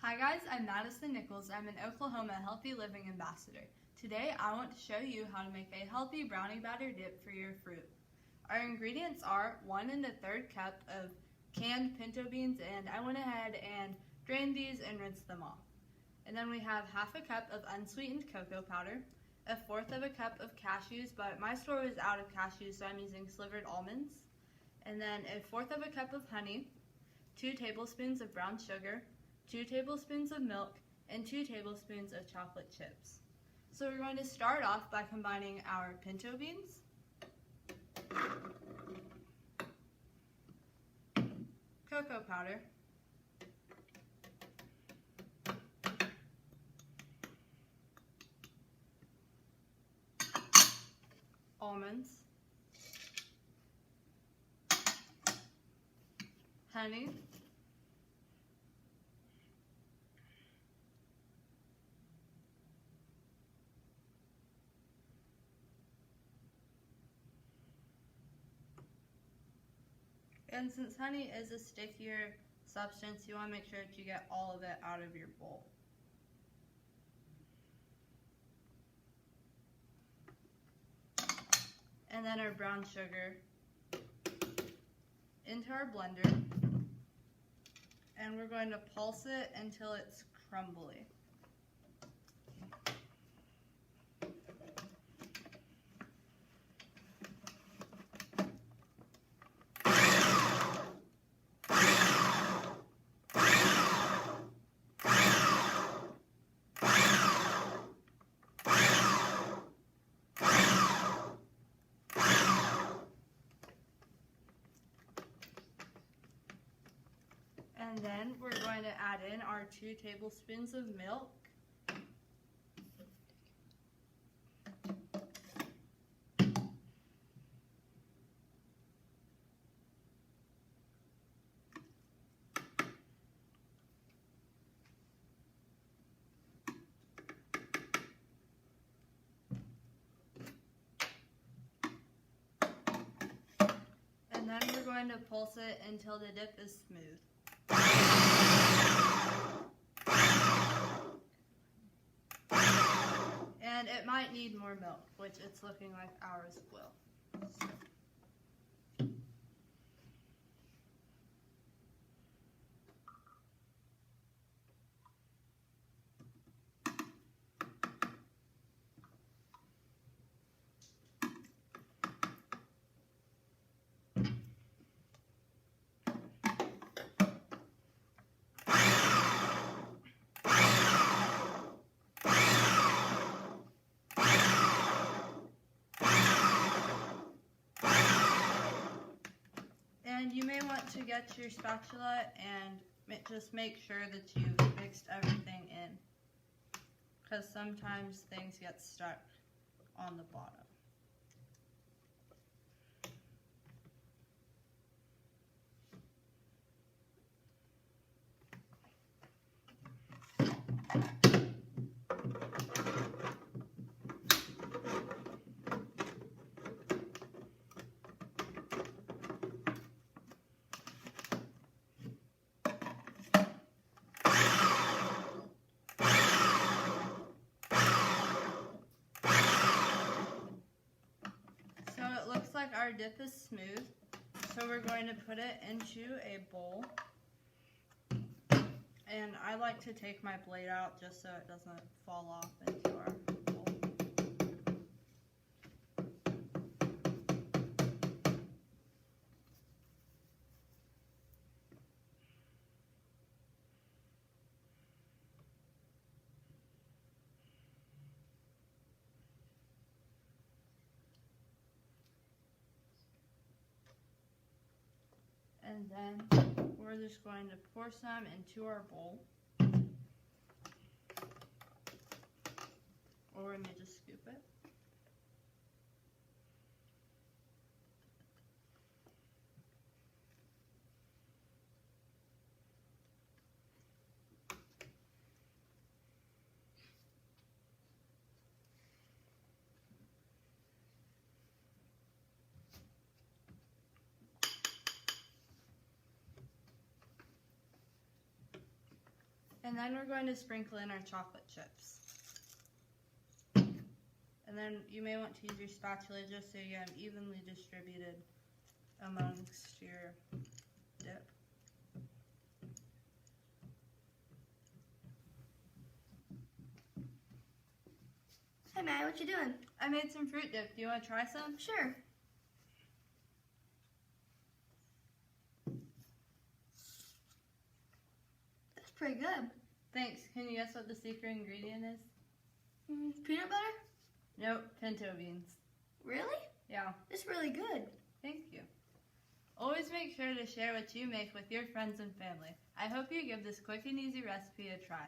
Hi guys, I'm Madison Nichols. I'm an Oklahoma Healthy Living Ambassador. Today I want to show you how to make a healthy brownie batter dip for your fruit. Our ingredients are 1 1/3 cup of canned pinto beans, and I went ahead and drained these and rinsed them off. And then we have 1/2 cup of unsweetened cocoa powder, 1/4 cup of cashews, but my store was out of cashews so I'm using slivered almonds, and then 1/4 cup of honey, 2 tablespoons of brown sugar, 2 tablespoons of milk, and 2 tablespoons of chocolate chips. So we're going to start off by combining our pinto beans, cocoa powder, almonds, honey, and since honey is a stickier substance, you want to make sure that you get all of it out of your bowl. And then our brown sugar into our blender, and we're going to pulse it until it's crumbly. And then we're going to add in our 2 tablespoons of milk. And then we're going to pulse it until the dip is smooth. And it might need more milk, which it's looking like ours will. And you may want to get your spatula and just make sure that you've mixed everything in, because sometimes things get stuck on the bottom. Like our dip is smooth, so we're going to put it into a bowl, and I like to take my blade out just so it doesn't fall off into our bowl. And then we're just going to pour some into our bowl. Or we may just scoop it. And then we're going to sprinkle in our chocolate chips. And then you may want to use your spatula just so you have evenly distributed amongst your dip. Hey Maddie, what you doing? I made some fruit dip. Do you want to try some? Sure. That's pretty good. Thanks. Can you guess what the secret ingredient is? Peanut butter? Nope, pinto beans. Really? Yeah, It's really good. thank you. Always make sure to share what you make with your friends and family. I hope you give this quick and easy recipe a try.